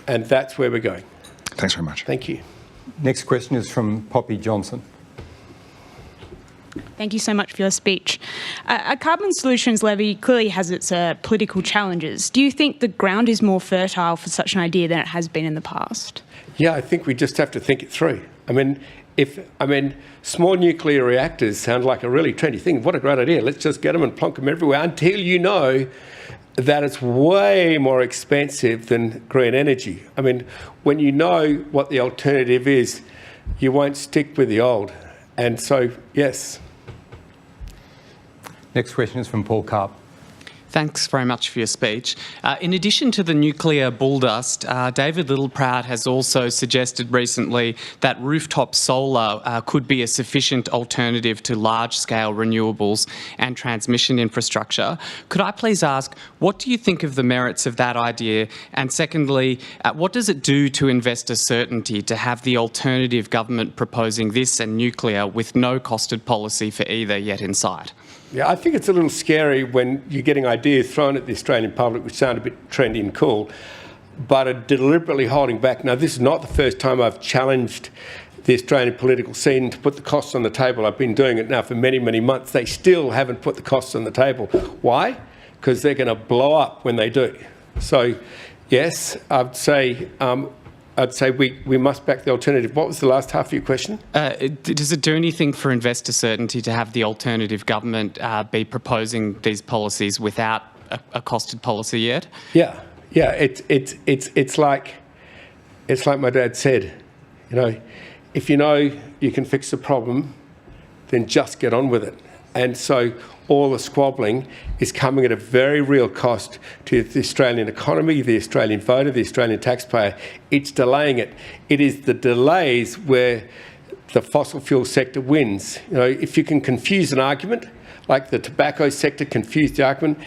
And that's where we're going. Thanks very much. Thank you. Next question is from Poppy Johnson. Thank you so much for your speech. A carbon solutions levy clearly has its political challenges. Do you think the ground is more fertile for such an idea than it has been in the past? Yeah, I think we just have to think it through. Small nuclear reactors sound like a really trendy thing. What a great idea. Let's just get them and plonk them everywhere until you know that it's way more expensive than green energy. When you know what the alternative is, you won't stick with the old. And so, yes. Next question is from Paul Karp. Thanks very much for your speech. In addition to the nuclear bull dust, David Littleproud has also suggested recently that rooftop solar could be a sufficient alternative to large-scale renewables and transmission infrastructure. Could I please ask, what do you think of the merits of that idea? And secondly, what does it do to investor certainty to have the alternative government proposing this and nuclear with no costed policy for either yet in sight? Yeah, I think it's a little scary when you're getting ideas thrown at the Australian public which sound a bit trendy and cool, but are deliberately holding back. Now, this is not the first time I've challenged the Australian political scene to put the costs on the table. I've been doing it now for many, many months. They still haven't put the costs on the table. Why? Because they're going to blow up when they do. So, yes, I'd say I'd say we must back the alternative. What was the last half of your question? Does it do anything for investor certainty to have the alternative government be proposing these policies without a costed policy yet? Yeah. It's like my dad said. If you know you can fix the problem, then just get on with it. And so all the squabbling is coming at a very real cost to the Australian economy, the Australian voter, the Australian taxpayer. It's delaying it. It is the delays where the fossil fuel sector wins. If you can confuse an argument, like the tobacco sector confused the argument,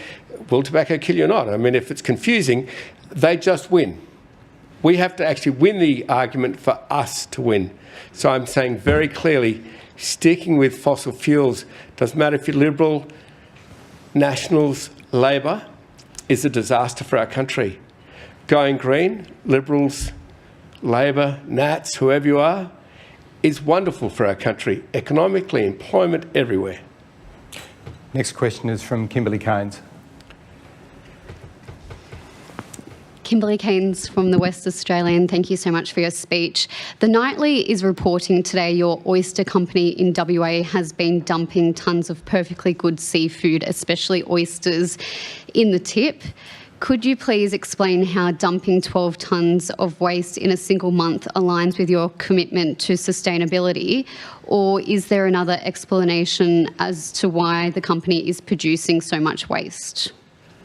will tobacco kill you or not? I mean, if it's confusing, they just win. We have to actually win the argument for us to win. So I'm saying very clearly, sticking with fossil fuels, doesn't matter if you're Liberal, Nationals, Labor, is a disaster for our country. Going green, Liberals, Labor, Nats, whoever you are, is wonderful for our country, economically, employment, everywhere. Next question is from Kimberly Keynes. Kimberly Keynes from the West Australian. Thank you so much for your speech. The Nightly is reporting today your oyster company in WA has been dumping tonnes of perfectly good seafood, especially oysters, in the tip. Could you please explain how dumping 12 tonnes of waste in a single month aligns with your commitment to sustainability? Or is there another explanation as to why the company is producing so much waste?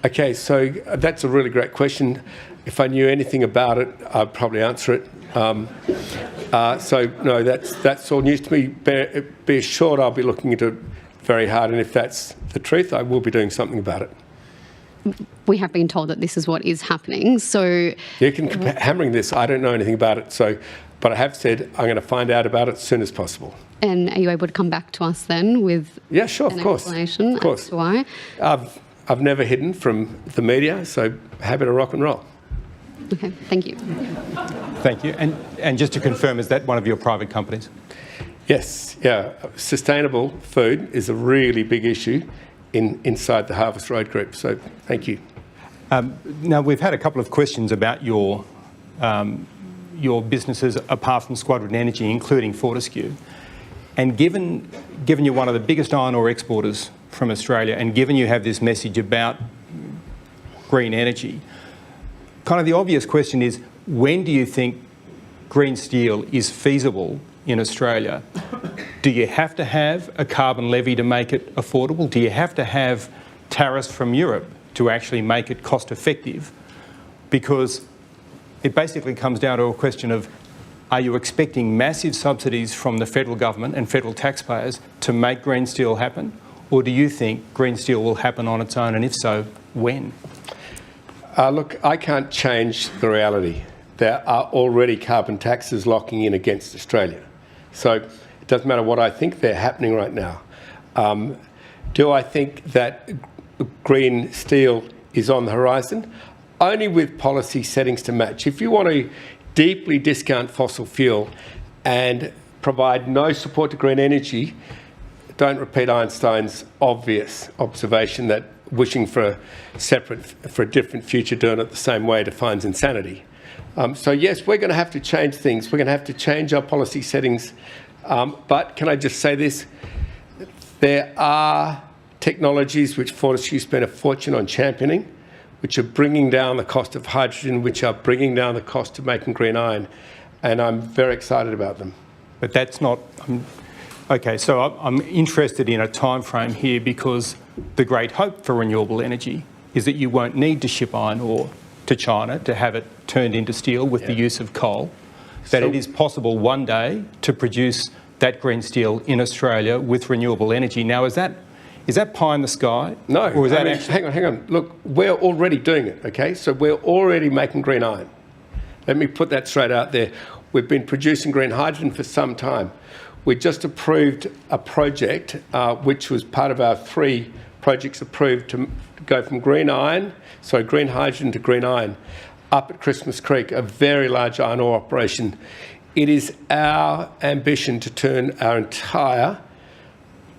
Okay, so that's a really great question. If I knew anything about it, I'd probably answer it. So no, that's all news to me. Be assured I'll be looking into it very hard, and if that's the truth, I will be doing something about it. We have been told that this is what is happening, so... You can keep hammering this. I don't know anything about it, but I have said I'm going to find out about it as soon as possible. And are you able to come back to us then with an explanation as to why? I've never hidden from the media, so happy to rock and roll. Okay, thank you. Thank you. And just to confirm, is that one of your private companies? Yes, yeah. Sustainable food is a really big issue inside the Harvest Road Group, so thank you. Now, we've had a couple of questions about your businesses apart from Squadron Energy, including Fortescue. And given you're one of the biggest iron ore exporters from Australia, and given you have this message about green energy, kind of the obvious question is, when do you think green steel is feasible in Australia? Do you have to have a carbon levy to make it affordable? Do you have to have tariffs from Europe to actually make it cost effective? Because it basically comes down to a question of, are you expecting massive subsidies from the federal government and federal taxpayers to make green steel happen? Or do you think green steel will happen on its own, and if so, when? Look, I can't change the reality. There are already carbon taxes locking in against Australia. So it doesn't matter what I think, they're happening right now. Do I think that green steel is on the horizon? Only with policy settings to match. If you want to deeply discount fossil fuel and provide no support to green energy, don't repeat Einstein's obvious observation that wishing for a different future, doing it the same way defines insanity. So yes, we're going to have to change things. We're going to have to change our policy settings. But can I just say this? There are technologies which Fortescue spent a fortune on championing, which are bringing down the cost of hydrogen, which are bringing down the cost of making green iron. And I'm very excited about them. But that's not... Okay, so I'm interested in a time frame here, because the great hope for renewable energy is that you won't need to ship iron ore to China to have it turned into steel with the use of coal, that it is possible one day to produce that green steel in Australia with renewable energy. Now, is that pie in the sky? No. Or is that actually... Hang on. Look, we're already doing it, okay? So we're already making green iron. Let me put that straight out there. We've been producing green hydrogen for some time. We just approved a project which was part of our 3 projects approved to go from green hydrogen to green iron up at Christmas Creek, a very large iron ore operation. It is our ambition to turn our entire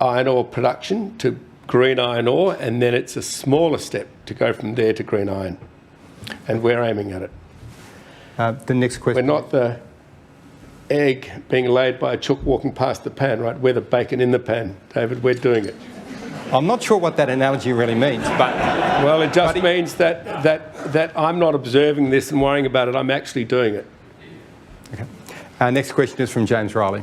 iron ore production to green iron ore, and then it's a smaller step to go from there to green iron. And we're aiming at it. The next question. We're not the egg being laid by a chook walking past the pan, right? We're the bacon in the pan, David. We're doing it. I'm not sure what that analogy really means, but... Well, it just means that I'm not observing this and worrying about it. I'm actually doing it. Okay. Next question is from James Riley.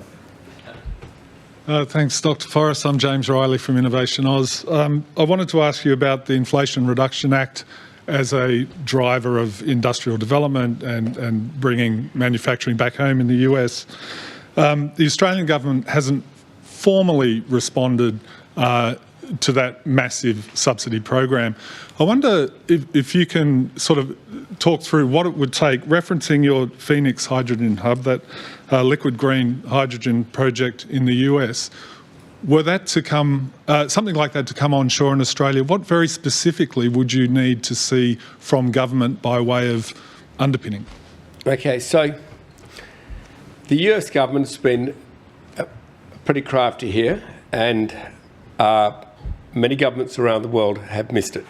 Thanks, Dr. Forrest. I'm James Riley from Innovation Oz. I wanted to ask you about the Inflation Reduction Act as a driver of industrial development and bringing manufacturing back home in the US. The Australian government hasn't formally responded to that massive subsidy program. I wonder if you can sort of talk through what it would take, referencing your Phoenix Hydrogen Hub, that liquid green hydrogen project in the US. Were that to come, something like that to come onshore in Australia, what very specifically would you need to see from government by way of underpinning? Okay, so the US government's been pretty crafty here, and many governments around the world have missed it.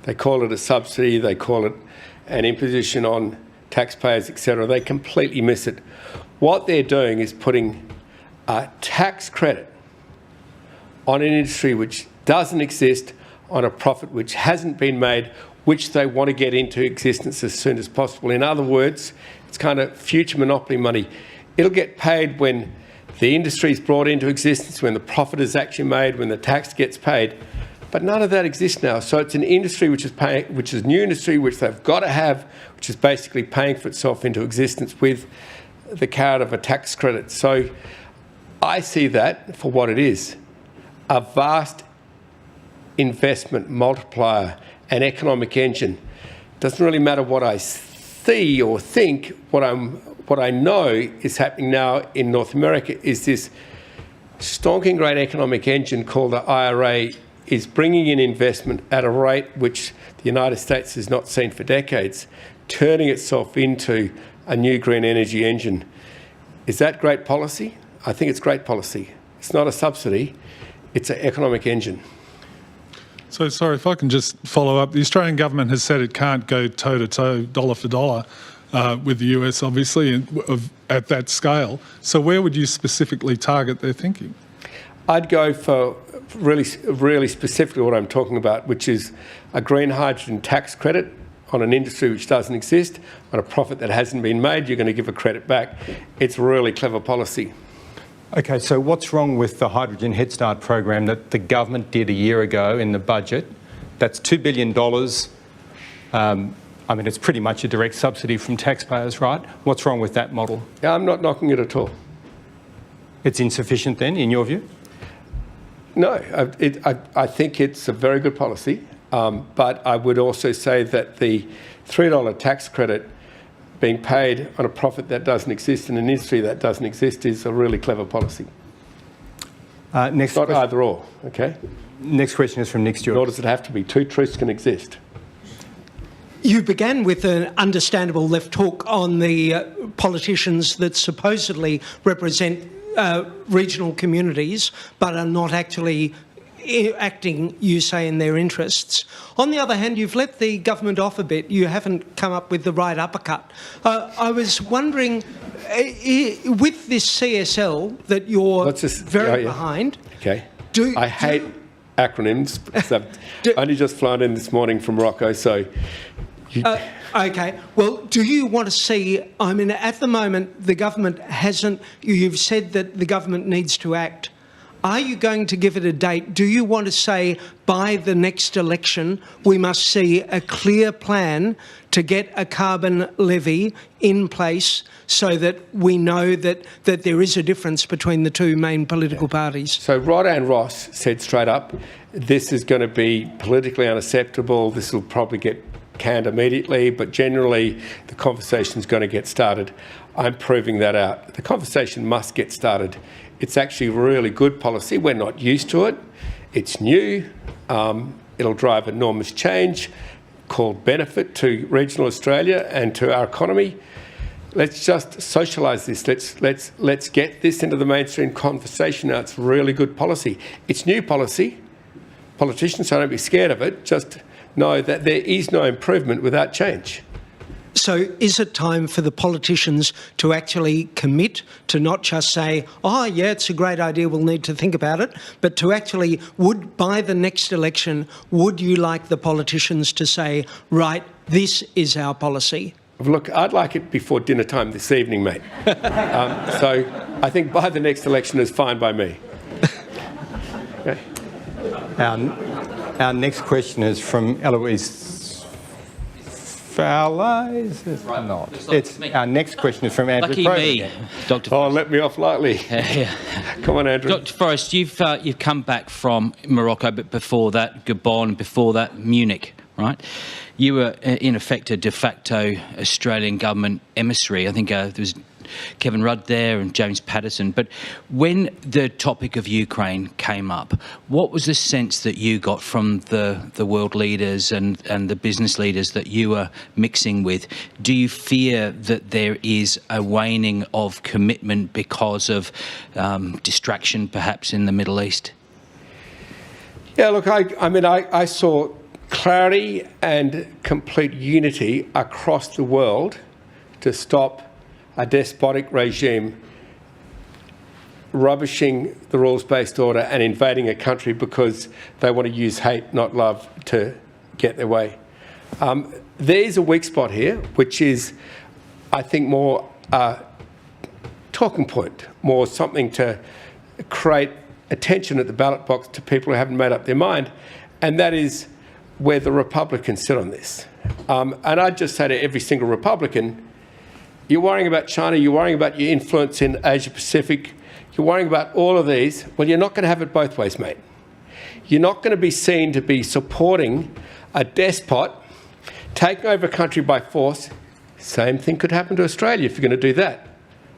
They call it a subsidy, they call it an imposition on taxpayers, etc. They completely miss it. What they're doing is putting a tax credit on an industry which doesn't exist, on a profit which hasn't been made, which they want to get into existence as soon as possible. In other words, it's kind of future monopoly money. It'll get paid when the industry is brought into existence, when the profit is actually made, when the tax gets paid. But none of that exists now. So it's an industry which is a new industry, which they've got to have, which is basically paying for itself into existence with the carrot of a tax credit. So I see that for what it is, a vast investment multiplier, an economic engine. Doesn't really matter what I see or think. What I know is happening now in North America is this stonking great economic engine called the IRA is bringing in investment at a rate which the United States has not seen for decades, turning itself into a new green energy engine. Is that great policy? I think it's great policy. It's not a subsidy, it's an economic engine. So, sorry, if I can just follow up. The Australian government has said it can't go toe-to-toe, dollar for dollar, with the US, obviously, at that scale. So where would you specifically target their thinking? I'd go for really specifically what I'm talking about, which is a green hydrogen tax credit on an industry which doesn't exist, on a profit that hasn't been made. You're going to give a credit back. It's really clever policy. Okay, so what's wrong with the Hydrogen Head Start program that the government did a year ago in the budget? That's $2 billion. I mean, it's pretty much a direct subsidy from taxpayers, right? What's wrong with that model? Yeah, I'm not knocking it at all. It's insufficient then, in your view? No, I think it's a very good policy, but I would also say that the $3 tax credit being paid on a profit that doesn't exist in an industry that doesn't exist is a really clever policy. Next Not either or, okay? Next question is from Nick Stewart. Nor does it have to be. Two truths can exist. You began with an understandable left hook on the politicians that supposedly represent regional communities but are not actually acting, you say, in their interests. On the other hand, you've let the government off a bit. You haven't come up with the right uppercut. I was wondering, with this CSL that you're behind... Okay. I hate acronyms because I've only just flown in this morning from Morocco, so... Okay. Well, do you want to see... I mean, at the moment, the government hasn't... You've said that the government needs to act. Are you going to give it a date? Do you want to say by the next election we must see a clear plan to get a carbon levy in place so that we know that there is a difference between the two main political parties? So Rodan Ross said straight up, this is going to be politically unacceptable, this will probably get canned immediately, but generally the conversation is going to get started. I'm proving that out. The conversation must get started. It's actually really good policy. We're not used to it. It's new. It'll drive enormous change called benefit to regional Australia and to our economy. Let's just socialise this. Let's get this into the mainstream conversation now. It's really good policy. It's new policy. Politicians, so don't be scared of it. Just know that there is no improvement without change. So is it time for the politicians to actually commit to not just say, oh, yeah, it's a great idea, we'll need to think about it, but to actually, by the next election, would you like the politicians to say, right, this is our policy? Look, I'd like it before dinner time this evening, mate. So I think by the next election is fine by me. Okay. Our next question is from Eloise Fowler. Is it not? Our next question is from Andrew. Lucky me, Dr. Oh, let me off lightly. Come on, Andrew. Dr. Forrest, you've come back from Morocco, but before that, Gabon, before that, Munich, right? You were, in effect, a de facto Australian government emissary. I think there was Kevin Rudd there and James Patterson. But when the topic of Ukraine came up, what was the sense that you got from the world leaders and the business leaders that you were mixing with? Do you fear that there is a waning of commitment because of distraction, perhaps, in the Middle East? Yeah, look, I saw clarity and complete unity across the world to stop a despotic regime rubbishing the rules-based order and invading a country because they want to use hate, not love, to get their way. There is a weak spot here, which is, I think, more a talking point, more something to create attention at the ballot box to people who haven't made up their mind, and that is where the Republicans sit on this. And I'd just say to every single Republican, you're worrying about China, you're worrying about your influence in Asia-Pacific, you're worrying about all of these. Well, you're not going to have it both ways, mate. You're not going to be seen to be supporting a despot taking over a country by force. Same thing could happen to Australia if you're going to do that.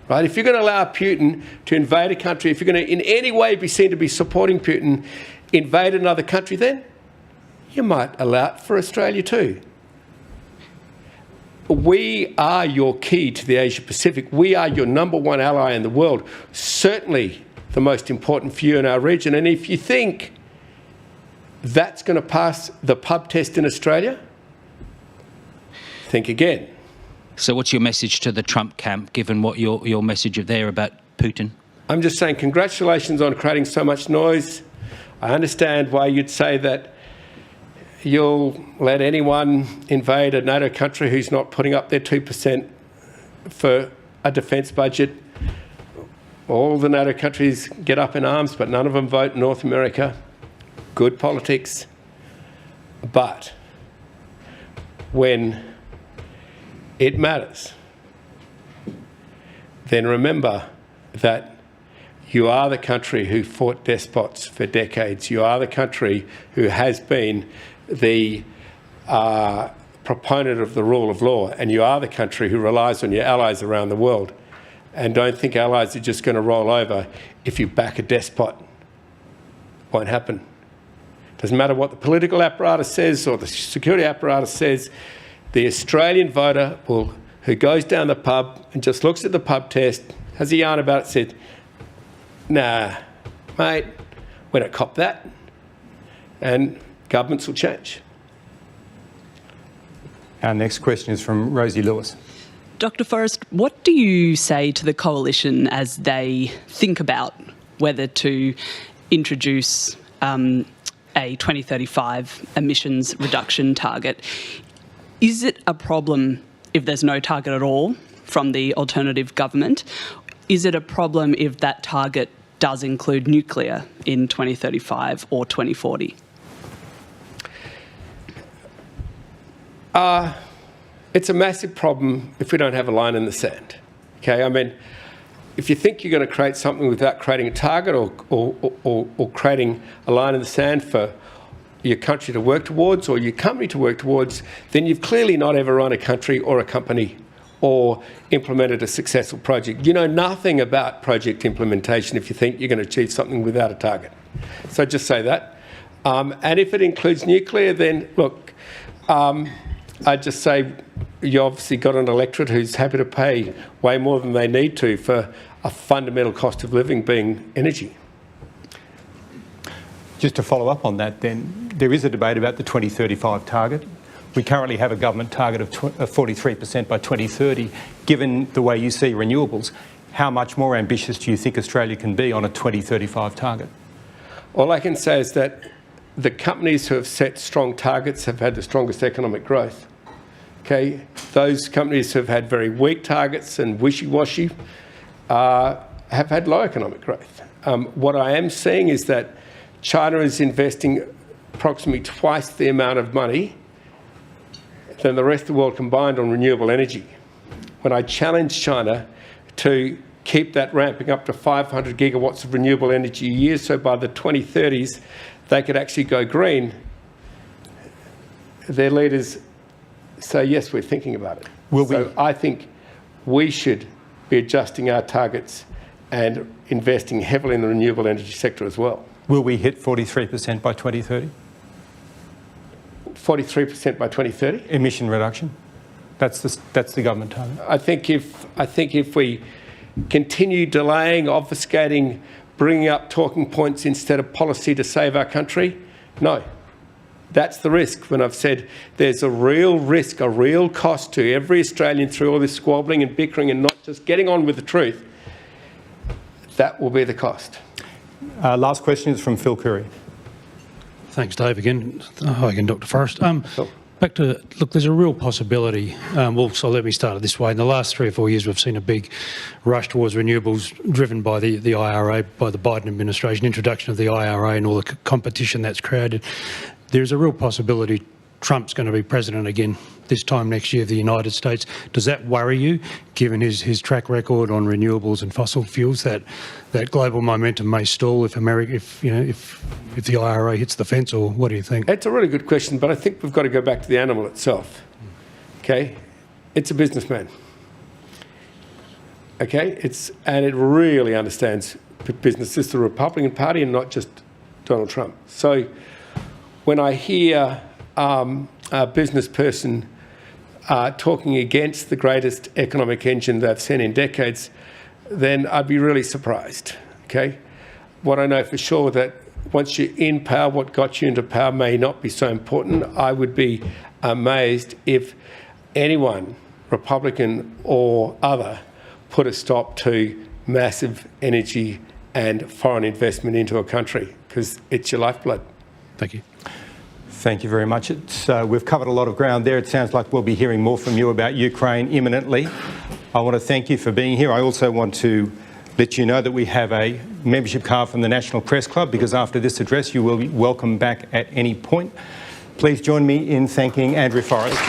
Right? If you're going to allow Putin to invade a country, if you're going to in any way be seen to be supporting Putin invade another country, then you might allow it for Australia too. We are your key to the Asia-Pacific. We are your #1 ally in the world, certainly the most important for you in our region. And if you think that's going to pass the pub test in Australia, think again. So what's your message to the Trump camp, given what your message there about Putin? I'm just saying congratulations on creating so much noise. I understand why you'd say that you'll let anyone invade a NATO country who's not putting up their 2% for a defence budget. All the NATO countries get up in arms, but none of them vote in North America. Good politics. But when it matters, then remember that you are the country who fought despots for decades. You are the country who has been the proponent of the rule of law, and you are the country who relies on your allies around the world. And don't think allies are just going to roll over if you back a despot. Won't happen. Doesn't matter what the political apparatus says or the security apparatus says, the Australian voter who goes down the pub and just looks at the pub test, has a yarn about it, said, nah, mate, we don't cop that. And governments will change. Our next question is from Rosie Lewis. Dr. Forrest, what do you say to the coalition as they think about whether to introduce a 2035 emissions reduction target? Is it a problem if there's no target at all from the alternative government? Is it a problem if that target does include nuclear in 2035 or 2040? It's a massive problem if we don't have a line in the sand. Okay, I mean, if you think you're going to create something without creating a target or creating a line in the sand for your country to work towards or your company to work towards, then you've clearly not ever run a country or a company or implemented a successful project. You know nothing about project implementation if you think you're going to achieve something without a target. So just say that. And if it includes nuclear, then look, I'd just say you obviously got an electorate who's happy to pay way more than they need to for a fundamental cost of living being energy. Just to follow up on that then, there is a debate about the 2035 target. We currently have a government target of 43% by 2030. Given the way you see renewables, how much more ambitious do you think Australia can be on a 2035 target? All I can say is that the companies who have set strong targets have had the strongest economic growth. Okay, those companies who have had very weak targets and wishy-washy have had low economic growth. What I am seeing is that China is investing approximately twice the amount of money than the rest of the world combined on renewable energy. When I challenged China to keep that ramping up to 500 gigawatts of renewable energy a year, so by the 2030s they could actually go green, their leaders say, yes, we're thinking about it. I think we should be adjusting our targets and investing heavily in the renewable energy sector as well. Will we hit 43% by 2030? 43% by 2030? Emission reduction? That's the government target. I think if we continue delaying, obfuscating, bringing up talking points instead of policy to save our country, no. That's the risk. When I've said there's a real risk, a real cost to every Australian through all this squabbling and bickering and not just getting on with the truth, that will be the cost. Last question is from Phil Curry. Thanks, Dave. Again, hi again, Dr. Forrest. Back to, look, there's a real possibility, so let me start it this way. In the last 3 or 4 years, we've seen a big rush towards renewables driven by the IRA, by the Biden administration, introduction of the IRA and all the competition that's created. There's a real possibility Trump's going to be president again this time next year of the United States. Does that worry you, given his track record on renewables and fossil fuels, that global momentum may stall if the IRA hits the fence, or what do you think? It's a really good question, but I think we've got to go back to the animal itself. Okay, it's a businessman. Okay, and it really understands business. It's the Republican Party and not just Donald Trump. So when I hear a business person talking against the greatest economic engine they've seen in decades, then I'd be really surprised. Okay, what I know for sure that once you're in power, what got you into power may not be so important. I would be amazed if anyone, Republican or other, put a stop to massive energy and foreign investment into a country, because it's your lifeblood. Thank you. Thank you very much. We've covered a lot of ground there. It sounds like we'll be hearing more from you about Ukraine imminently. I want to thank you for being here. I also want to let you know that we have a membership card from the National Press Club, because after this address you will be welcome back at any point. Please join me in thanking Andrew Forrest.